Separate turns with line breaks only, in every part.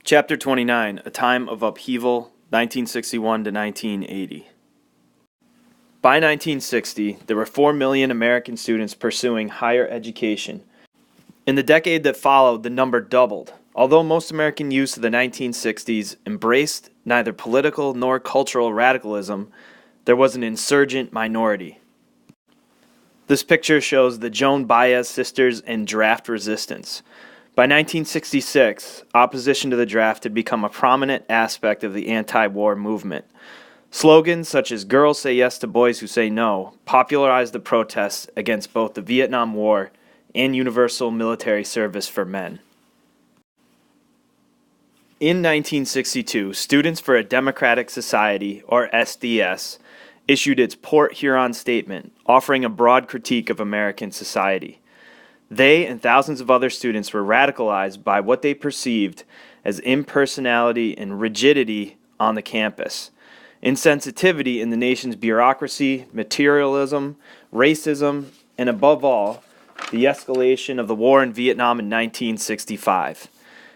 Chapter 29, A Time of Upheaval, 1961 to 1980. By 1960, there were 4 million American students pursuing higher education. In the decade that followed, the number doubled. Although most American youth of the 1960s embraced neither political nor cultural radicalism, there was an insurgent minority. This picture shows the Joan Baez sisters and draft resistance. By 1966, opposition to the draft had become a prominent aspect of the anti-war movement. Slogans such as "Girls Say Yes to Boys Who Say No" popularized the protests against both the Vietnam War and universal military service for men. In 1962, Students for a Democratic Society, or SDS, issued its Port Huron Statement, offering a broad critique of American society. They and thousands of other students were radicalized by what they perceived as impersonality and rigidity on the campus, insensitivity in the nation's bureaucracy, materialism, racism, and above all, the escalation of the war in Vietnam in 1965.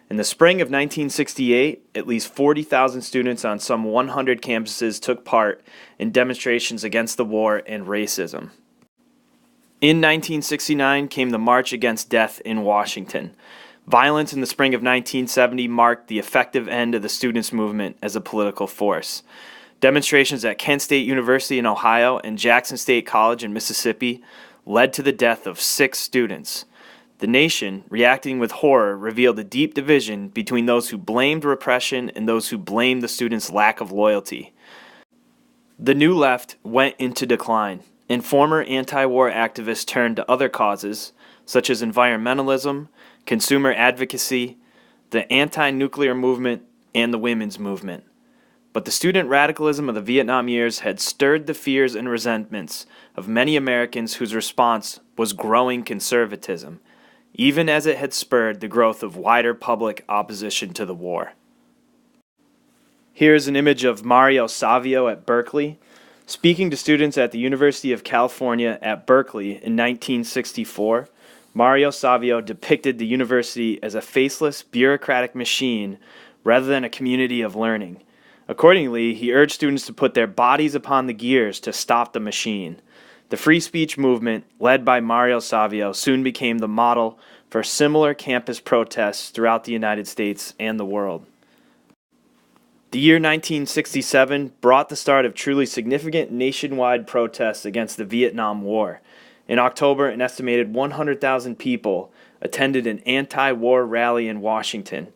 In the spring of 1968, at least 40,000 students on some 100 campuses took part in demonstrations against the war and racism. In 1969 came the March Against Death in Washington. Violence in the spring of 1970 marked the effective end of the students' movement as a political force. Demonstrations at Kent State University in Ohio and Jackson State College in Mississippi led to the death of 6 students. The nation, reacting with horror, revealed a deep division between those who blamed repression and those who blamed the students' lack of loyalty. The New Left went into decline, and former anti-war activists turned to other causes, such as environmentalism, consumer advocacy, the anti-nuclear movement, and the women's movement. But the student radicalism of the Vietnam years had stirred the fears and resentments of many Americans whose response was growing conservatism, even as it had spurred the growth of wider public opposition to the war. Here's an image of Mario Savio at Berkeley, speaking to students at the University of California at Berkeley in 1964. Mario Savio depicted the university as a faceless, bureaucratic machine rather than a community of learning. Accordingly, he urged students to put their bodies upon the gears to stop the machine. The free speech movement, led by Mario Savio, soon became the model for similar campus protests throughout the United States and the world. The year 1967 brought the start of truly significant nationwide protests against the Vietnam War. In October, an estimated 100,000 people attended an anti-war rally in Washington,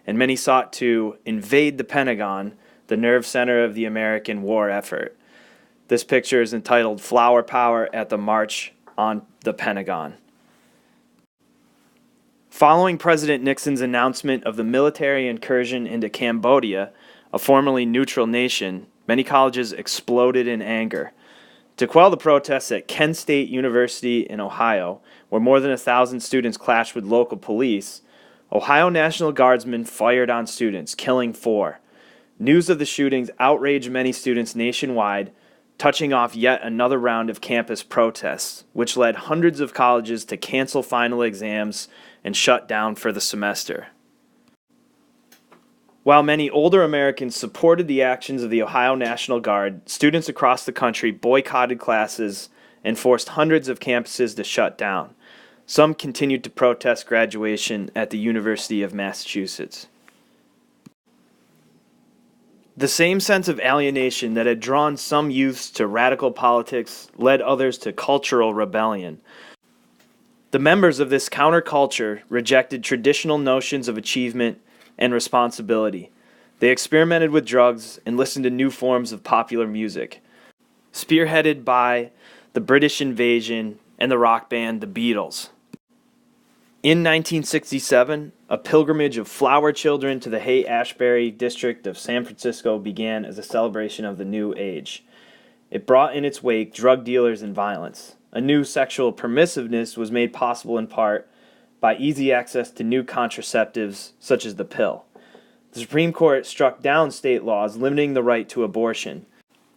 and many sought to invade the Pentagon, the nerve center of the American war effort. This picture is entitled "Flower Power at the March on the Pentagon." Following President Nixon's announcement of the military incursion into Cambodia, a formerly neutral nation, many colleges exploded in anger. To quell the protests at Kent State University in Ohio, where more than 1,000 students clashed with local police, Ohio National Guardsmen fired on students, killing 4. News of the shootings outraged many students nationwide, touching off yet another round of campus protests, which led hundreds of colleges to cancel final exams and shut down for the semester. While many older Americans supported the actions of the Ohio National Guard, students across the country boycotted classes and forced hundreds of campuses to shut down. Some continued to protest graduation at the University of Massachusetts. The same sense of alienation that had drawn some youths to radical politics led others to cultural rebellion. The members of this counterculture rejected traditional notions of achievement and responsibility. They experimented with drugs and listened to new forms of popular music, spearheaded by the British Invasion and the rock band The Beatles. In 1967, a pilgrimage of flower children to the Haight-Ashbury district of San Francisco began as a celebration of the New Age. It brought in its wake drug dealers and violence. A new sexual permissiveness was made possible in part by easy access to new contraceptives such as the pill. The Supreme Court struck down state laws limiting the right to abortion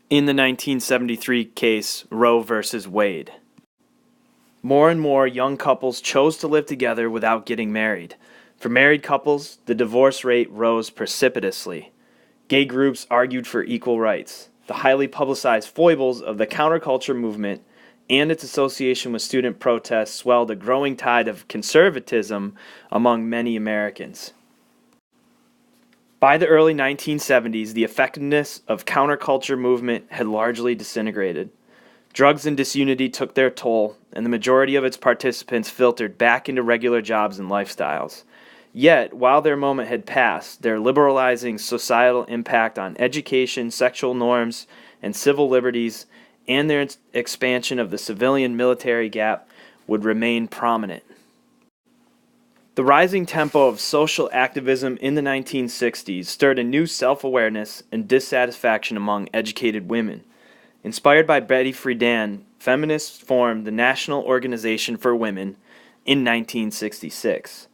in the 1973 case Roe v. Wade. More and more young couples chose to live together without getting married. For married couples, the divorce rate rose precipitously. Gay groups argued for equal rights. The highly publicized foibles of the counterculture movement and its association with student protests swelled a growing tide of conservatism among many Americans. By the early 1970s, the effectiveness of counterculture movement had largely disintegrated. Drugs and disunity took their toll, and the majority of its participants filtered back into regular jobs and lifestyles. Yet, while their moment had passed, their liberalizing societal impact on education, sexual norms, and civil liberties, and their expansion of the civilian-military gap would remain prominent. The rising tempo of social activism in the 1960s stirred a new self-awareness and dissatisfaction among educated women. Inspired by Betty Friedan, feminists formed the National Organization for Women in 1966.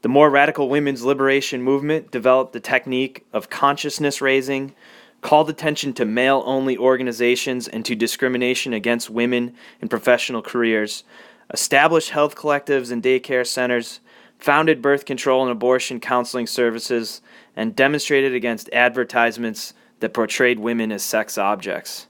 The more radical women's liberation movement developed the technique of consciousness raising, called attention to male-only organizations and to discrimination against women in professional careers, established health collectives and daycare centers, founded birth control and abortion counseling services, and demonstrated against advertisements that portrayed women as sex objects.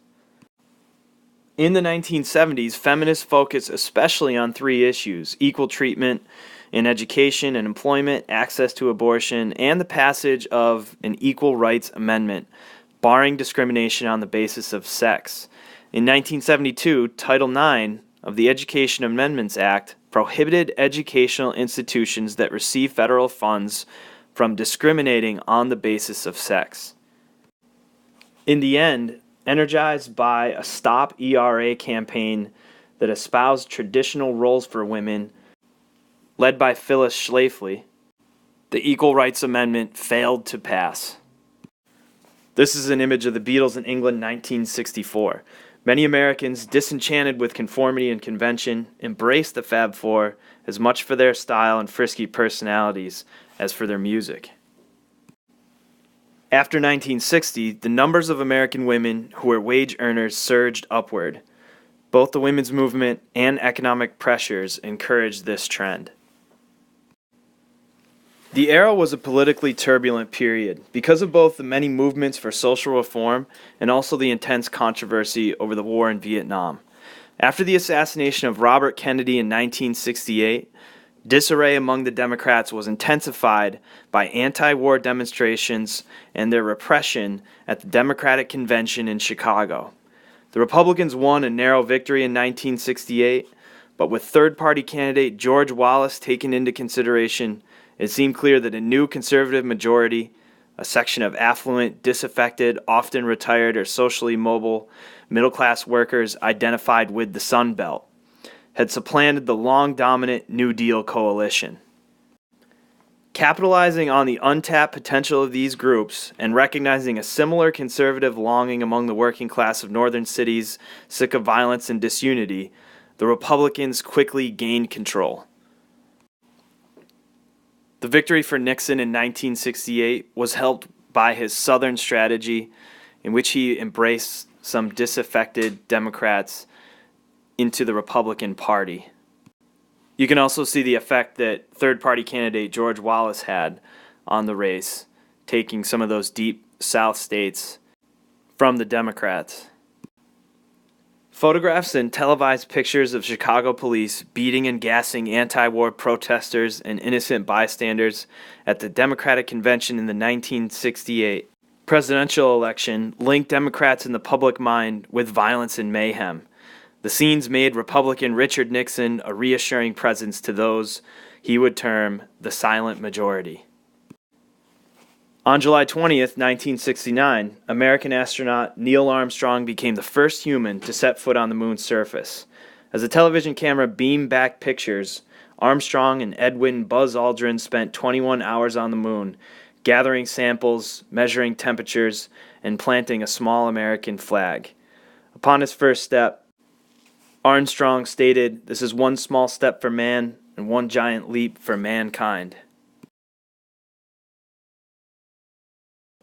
In the 1970s, feminists focused especially on three issues: equal treatment in education and employment, access to abortion, and the passage of an Equal Rights Amendment, barring discrimination on the basis of sex. In 1972, Title IX of the Education Amendments Act prohibited educational institutions that receive federal funds from discriminating on the basis of sex. In the end, energized by a Stop ERA campaign that espoused traditional roles for women, led by Phyllis Schlafly, the Equal Rights Amendment failed to pass. This is an image of the Beatles in England, 1964. Many Americans, disenchanted with conformity and convention, embraced the Fab Four as much for their style and frisky personalities as for their music. After 1960, the numbers of American women who were wage earners surged upward. Both the women's movement and economic pressures encouraged this trend. The era was a politically turbulent period because of both the many movements for social reform and also the intense controversy over the war in Vietnam. After the assassination of Robert Kennedy in 1968, disarray among the Democrats was intensified by anti-war demonstrations and their repression at the Democratic Convention in Chicago. The Republicans won a narrow victory in 1968, but with third-party candidate George Wallace taken into consideration, it seemed clear that a new conservative majority, a section of affluent, disaffected, often retired or socially mobile middle-class workers identified with the Sun Belt, had supplanted the long-dominant New Deal coalition. Capitalizing on the untapped potential of these groups and recognizing a similar conservative longing among the working class of northern cities sick of violence and disunity, the Republicans quickly gained control. The victory for Nixon in 1968 was helped by his Southern strategy, in which he embraced some disaffected Democrats into the Republican Party. You can also see the effect that third-party candidate George Wallace had on the race, taking some of those deep South states from the Democrats. Photographs and televised pictures of Chicago police beating and gassing anti-war protesters and innocent bystanders at the Democratic Convention in the 1968 presidential election linked Democrats in the public mind with violence and mayhem. The scenes made Republican Richard Nixon a reassuring presence to those he would term the silent majority. On July 20th, 1969, American astronaut Neil Armstrong became the first human to set foot on the moon's surface. As the television camera beamed back pictures, Armstrong and Edwin Buzz Aldrin spent 21 hours on the moon, gathering samples, measuring temperatures, and planting a small American flag. Upon his first step, Armstrong stated, "This is one small step for man and one giant leap for mankind."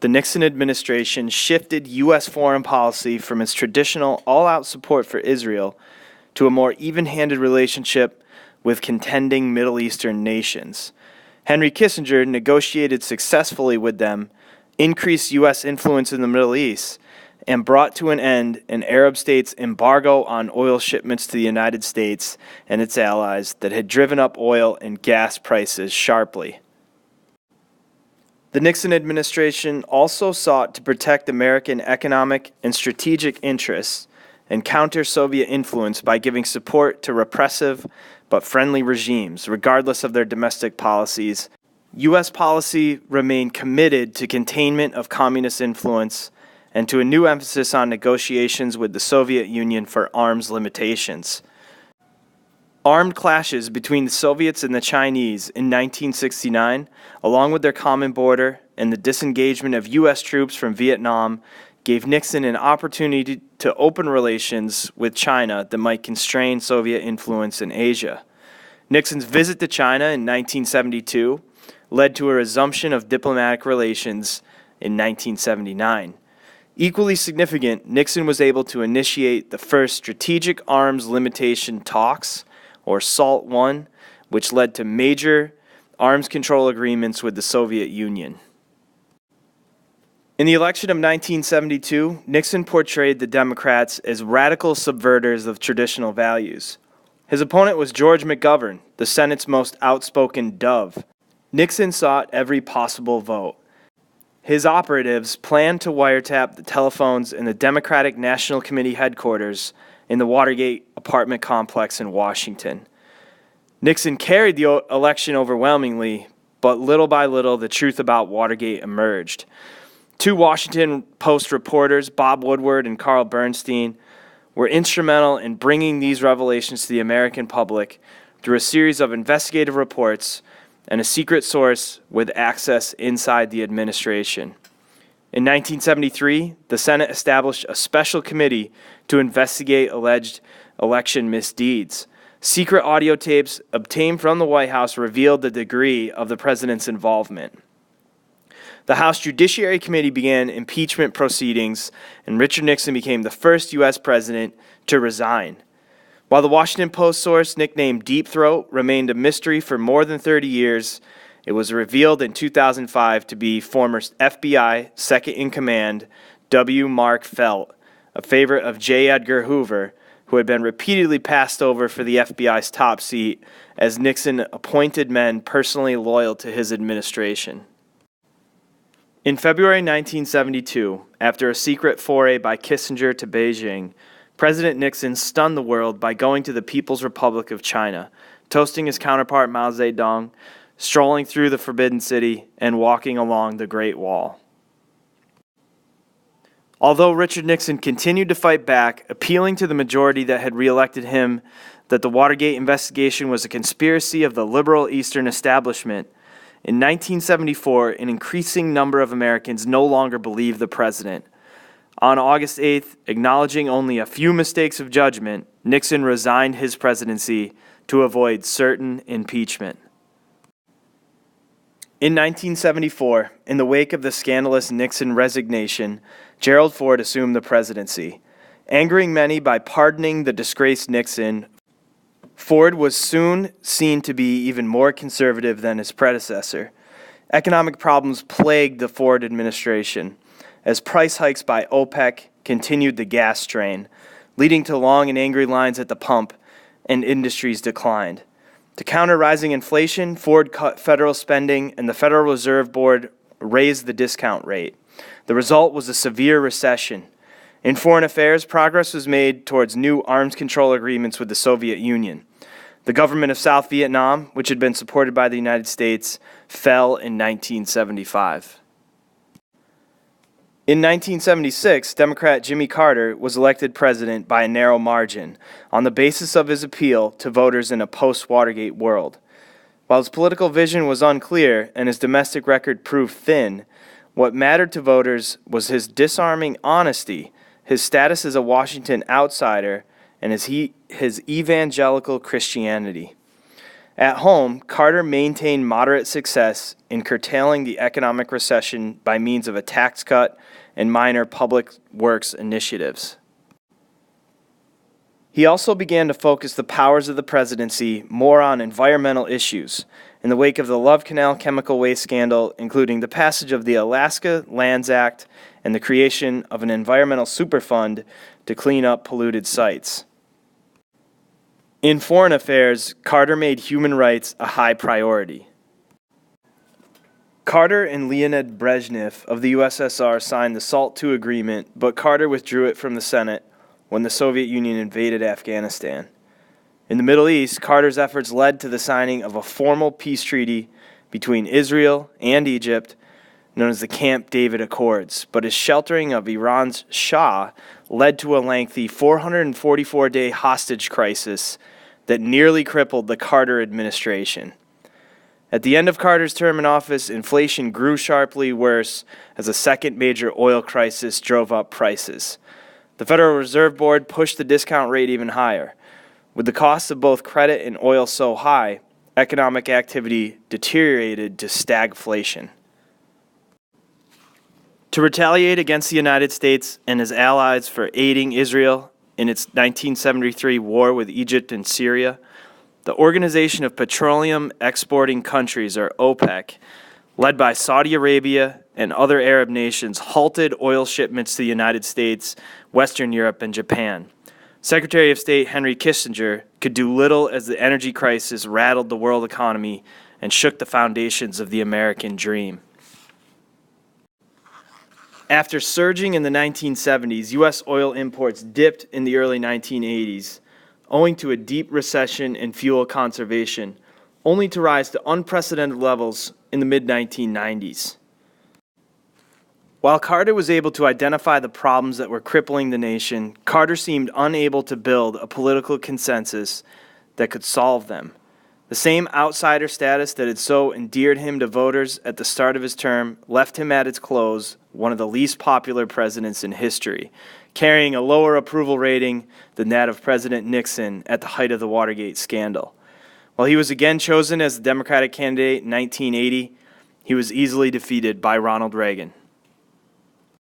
The Nixon administration shifted U.S. foreign policy from its traditional all-out support for Israel to a more even-handed relationship with contending Middle Eastern nations. Henry Kissinger negotiated successfully with them, increased U.S. influence in the Middle East, and brought to an end an Arab state's embargo on oil shipments to the United States and its allies that had driven up oil and gas prices sharply. The Nixon administration also sought to protect American economic and strategic interests and counter Soviet influence by giving support to repressive but friendly regimes, regardless of their domestic policies. U.S. policy remained committed to containment of communist influence and to a new emphasis on negotiations with the Soviet Union for arms limitations. Armed clashes between the Soviets and the Chinese in 1969, along with their common border and the disengagement of U.S. troops from Vietnam, gave Nixon an opportunity to open relations with China that might constrain Soviet influence in Asia. Nixon's visit to China in 1972 led to a resumption of diplomatic relations in 1979. Equally significant, Nixon was able to initiate the first strategic arms limitation talks, or SALT I, which led to major arms control agreements with the Soviet Union. In the election of 1972, Nixon portrayed the Democrats as radical subverters of traditional values. His opponent was George McGovern, the Senate's most outspoken dove. Nixon sought every possible vote. His operatives planned to wiretap the telephones in the Democratic National Committee headquarters in the Watergate apartment complex in Washington. Nixon carried the election overwhelmingly, but little by little the truth about Watergate emerged. Two Washington Post reporters, Bob Woodward and Carl Bernstein, were instrumental in bringing these revelations to the American public through a series of investigative reports and a secret source with access inside the administration. In 1973, the Senate established a special committee to investigate alleged election misdeeds. Secret audio tapes obtained from the White House revealed the degree of the president's involvement. The House Judiciary Committee began impeachment proceedings, and Richard Nixon became the first U.S. president to resign. While the Washington Post source nicknamed Deep Throat remained a mystery for more than 30 years, it was revealed in 2005 to be former FBI second-in-command W. Mark Felt, a favorite of J. Edgar Hoover, who had been repeatedly passed over for the FBI's top seat as Nixon appointed men personally loyal to his administration. In February 1972, after a secret foray by Kissinger to Beijing, President Nixon stunned the world by going to the People's Republic of China, toasting his counterpart Mao Zedong, strolling through the Forbidden City, and walking along the Great Wall. Although Richard Nixon continued to fight back, appealing to the majority that had reelected him that the Watergate investigation was a conspiracy of the liberal Eastern establishment, in 1974, an increasing number of Americans no longer believed the president. On August 8th, acknowledging only a few mistakes of judgment, Nixon resigned his presidency to avoid certain impeachment. In 1974, in the wake of the scandalous Nixon resignation, Gerald Ford assumed the presidency. Angering many by pardoning the disgraced Nixon, Ford was soon seen to be even more conservative than his predecessor. Economic problems plagued the Ford administration, as price hikes by OPEC continued the gas strain, leading to long and angry lines at the pump, and industries declined. To counter rising inflation, Ford cut federal spending, and the Federal Reserve Board raised the discount rate. The result was a severe recession. In foreign affairs, progress was made towards new arms control agreements with the Soviet Union. The government of South Vietnam, which had been supported by the United States, fell in 1975. In 1976, Democrat Jimmy Carter was elected president by a narrow margin on the basis of his appeal to voters in a post-Watergate world. While his political vision was unclear and his domestic record proved thin, what mattered to voters was his disarming honesty, his status as a Washington outsider, and his evangelical Christianity. At home, Carter maintained moderate success in curtailing the economic recession by means of a tax cut and minor public works initiatives. He also began to focus the powers of the presidency more on environmental issues, In the wake of the Love Canal chemical waste scandal, including the passage of the Alaska Lands Act and the creation of an environmental superfund to clean up polluted sites. In foreign affairs, Carter made human rights a high priority. Carter and Leonid Brezhnev of the USSR signed the SALT II agreement, but Carter withdrew it from the Senate when the Soviet Union invaded Afghanistan. In the Middle East, Carter's efforts led to the signing of a formal peace treaty between Israel and Egypt, known as the Camp David Accords, but his sheltering of Iran's Shah led to a lengthy 444-day hostage crisis that nearly crippled the Carter administration. At the end of Carter's term in office, inflation grew sharply worse as a second major oil crisis drove up prices. The Federal Reserve Board pushed the discount rate even higher. With the costs of both credit and oil so high, economic activity deteriorated to stagflation. To retaliate against the United States and his allies for aiding Israel in its 1973 war with Egypt and Syria, the Organization of Petroleum Exporting Countries, or OPEC, led by Saudi Arabia and other Arab nations, halted oil shipments to the United States, Western Europe, and Japan. Secretary of State Henry Kissinger could do little as the energy crisis rattled the world economy and shook the foundations of the American dream. After surging in the 1970s, U.S. oil imports dipped in the early 1980s, owing to a deep recession and fuel conservation, only to rise to unprecedented levels in the mid-1990s. While Carter was able to identify the problems that were crippling the nation, Carter seemed unable to build a political consensus that could solve them. The same outsider status that had so endeared him to voters at the start of his term left him at its close one of the least popular presidents in history, carrying a lower approval rating than that of President Nixon at the height of the Watergate scandal. While he was again chosen as the Democratic candidate in 1980, he was easily defeated by Ronald Reagan.